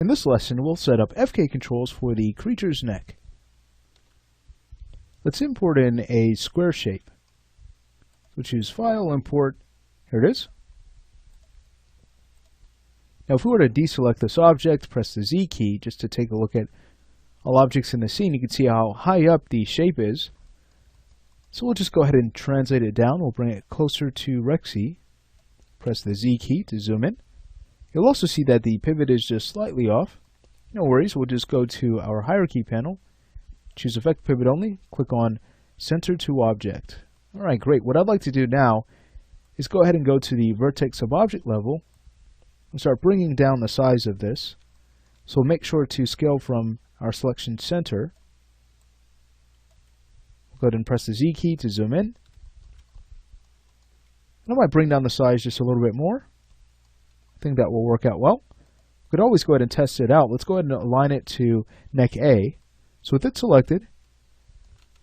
In this lesson, we'll set up FK controls for the creature's neck. Let's import in a square shape. We'll choose File, Import. Here it is. Now if we were to deselect this object, press the Z key just to take a look at all objects in the scene, you can see how high up the shape is. So we'll just go ahead and translate it down. We'll bring it closer to Rexy. Press the Z key to zoom in. You'll also see that the pivot is just slightly off. No worries, we'll just go to our hierarchy panel, choose Effect Pivot Only, click on Center to Object. Alright, great. What I'd like to do now is go ahead and go to the Vertex of Object level and start bringing down the size of this. So we'll make sure to scale from our selection center. We'll go ahead and press the Z key to zoom in. And I might bring down the size just a little bit more. I think that will work out well. We could always go ahead and test it out. Let's go ahead and align it to neck A. So with it selected,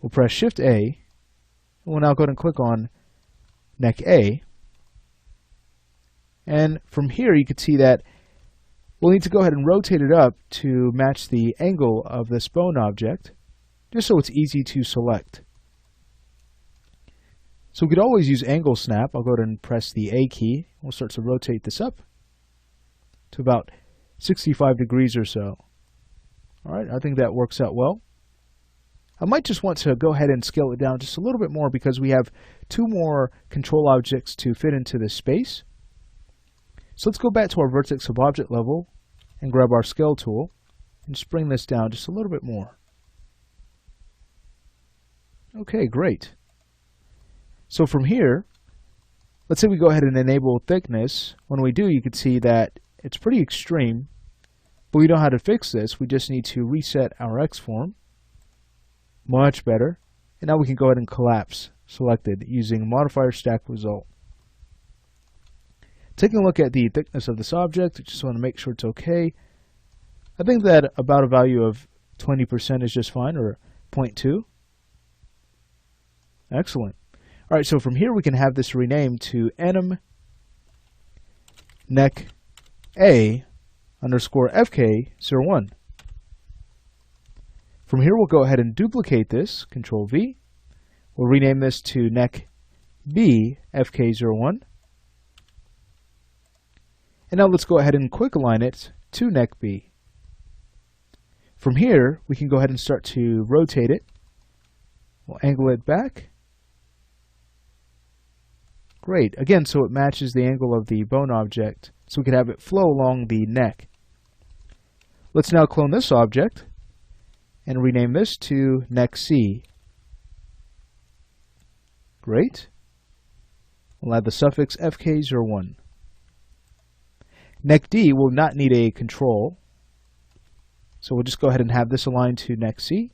we'll press Shift A, and we'll now go ahead and click on neck A. And from here you can see that we'll need to go ahead and rotate it up to match the angle of this bone object, just so it's easy to select. So we could always use angle snap. I'll go ahead and press the A key. We'll start to rotate this up to about 65 degrees or so. Alright, I think that works out well. I might just want to go ahead and scale it down just a little bit more because we have two more control objects to fit into this space. So let's go back to our Vertex of Object level and grab our Scale tool and just bring this down just a little bit more. Okay, great. So from here, let's say we go ahead and enable thickness. When we do, you can see that it's pretty extreme, but we know how to fix this. We just need to reset our X form. Much better. And now we can go ahead and collapse selected using modifier stack result. Taking a look at the thickness of this object, I just want to make sure it's okay. I think that about a value of 20% is just fine, or 0.2. Excellent. Alright, so from here we can have this renamed to enum neck A underscore FK01. From here we'll go ahead and duplicate this, Control V. We'll rename this to neck B FK01. And now let's go ahead and quick align it to neck B. From here we can go ahead and start to rotate it. We'll angle it back. Great. Again, so it matches the angle of the bone object, so we can have it flow along the neck. Let's now clone this object and rename this to neck C. Great. We'll add the suffix FK01. Neck D will not need a control, so we'll just go ahead and have this aligned to neck C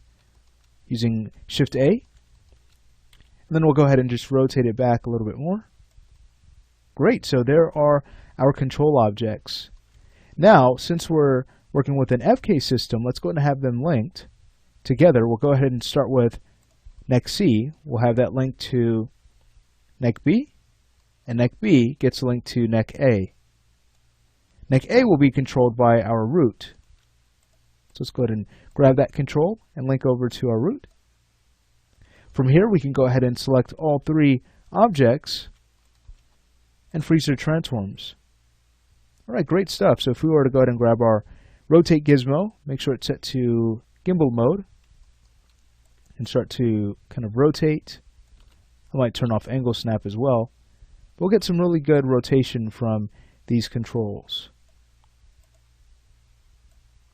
using Shift A. And then we'll go ahead and just rotate it back a little bit more. Great, so there are our control objects. Now, since we're working with an FK system, let's go ahead and have them linked together. We'll go ahead and start with neck C. We'll have that linked to neck B, and neck B gets linked to neck A. Neck A will be controlled by our root. So let's go ahead and grab that control and link over to our root. From here, we can go ahead and select all three objects and freeze their transforms. Alright, great stuff. So if we were to go ahead and grab our rotate gizmo, make sure it's set to gimbal mode, and start to kind of rotate. I might turn off angle snap as well. We'll get some really good rotation from these controls.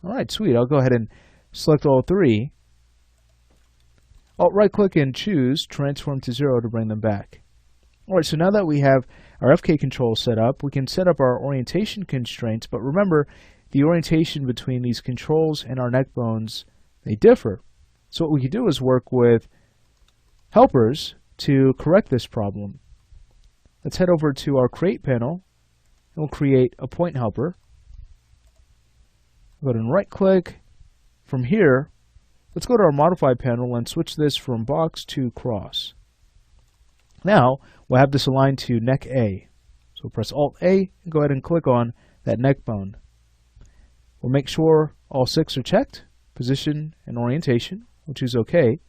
Alright, sweet. I'll go ahead and select all three. I'll right click and choose Transform to 0 to bring them back. Alright, so now that we have our FK control set up, we can set up our orientation constraints, but remember, the orientation between these controls and our neck bones, they differ. So what we can do is work with helpers to correct this problem. Let's head over to our Create panel, and we'll create a point helper. Go ahead and right click. From here, let's go to our Modify panel and switch this from box to cross. Now, we'll have this aligned to neck A. So press Alt A and go ahead and click on that neck bone. We'll make sure all 6 are checked, position and orientation. We'll choose OK.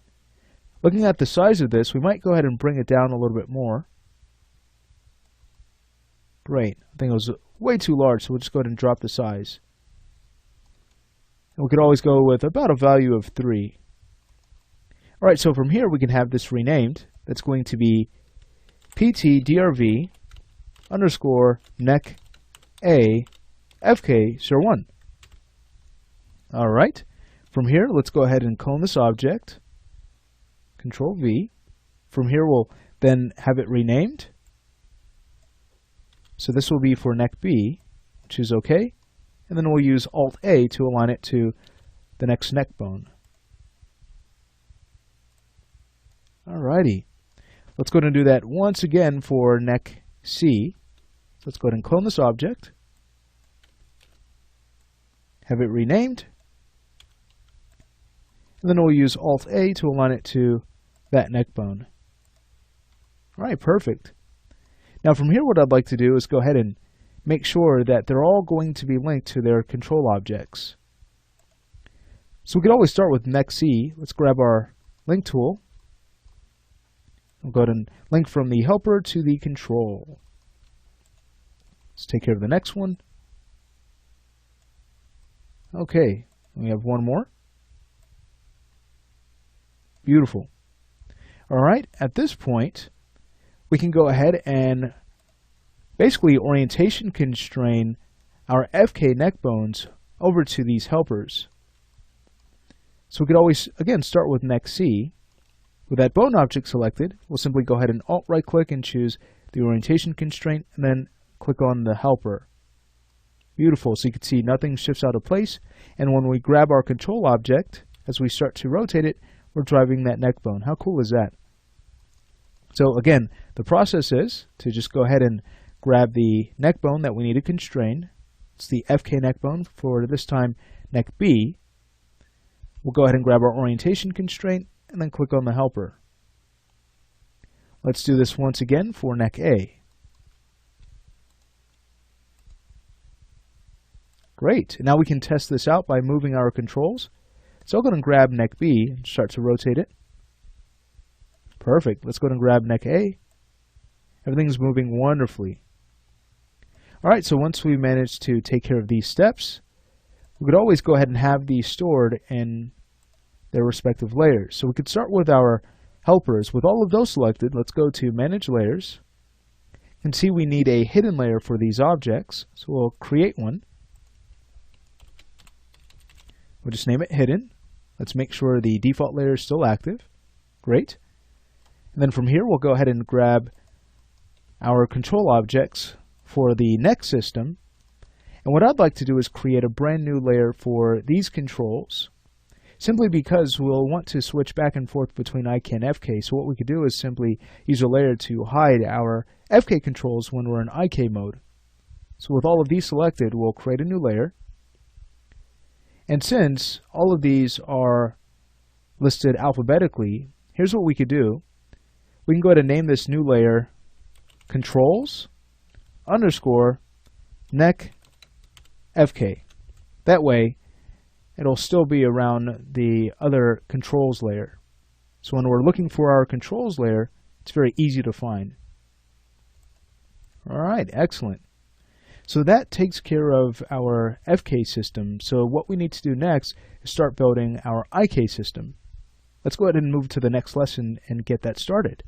Looking at the size of this, we might go ahead and bring it down a little bit more. Great. I think it was way too large, so we'll just go ahead and drop the size. And we could always go with about a value of 3. Alright, so from here we can have this renamed. That's going to be ptdrv underscore nec a fk01. Alright, from here let's go ahead and clone this object. Control V. From here we'll then have it renamed. So this will be for nec B, choose OK, and then we'll use Alt A to align it to the next neck bone. Alrighty, let's go ahead and do that once again for nec C. Let's go ahead and clone this object, have it renamed, and then we'll use Alt A to align it to that neck bone. Alright, perfect. Now from here what I'd like to do is go ahead and make sure that they're all going to be linked to their control objects. So we could always start with nec C. Let's grab our link tool. We'll go ahead and link from the helper to the control. Let's take care of the next one. Okay, we have one more. Beautiful. Alright, at this point, we can go ahead and basically orientation constrain our FK neck bones over to these helpers. So we could always, again, start with nec C. With that bone object selected, we'll simply go ahead and Alt right click and choose the orientation constraint and then click on the helper. Beautiful, so you can see nothing shifts out of place, and when we grab our control object, as we start to rotate it, we're driving that neck bone. How cool is that? So again, the process is to just go ahead and grab the neck bone that we need to constrain. It's the FK neck bone for this time nec B. We'll go ahead and grab our orientation constraint and then click on the helper. Let's do this once again for nec A. Great. Now we can test this out by moving our controls. So I'll go ahead and grab nec B and start to rotate it. Perfect. Let's go ahead and grab nec A. Everything's moving wonderfully. Alright, so once we manage to take care of these steps, we could always go ahead and have these stored in their respective layers. So we could start with our helpers. With all of those selected, let's go to Manage Layers. You can see we need a hidden layer for these objects, so we'll create one. We'll just name it Hidden. Let's make sure the default layer is still active. Great. And then from here, we'll go ahead and grab our control objects for the neck system. And what I'd like to do is create a brand new layer for these controls, simply because we'll want to switch back and forth between IK and FK. So what we could do is simply use a layer to hide our FK controls when we're in IK mode. So with all of these selected, we'll create a new layer. And since all of these are listed alphabetically, here's what we could do. We can go ahead and name this new layer controls underscore nec FK. That way, it'll still be around the other controls layer. So when we're looking for our controls layer, it's very easy to find. Alright, excellent. So that takes care of our FK system. So what we need to do next is start building our IK system. Let's go ahead and move to the next lesson and get that started.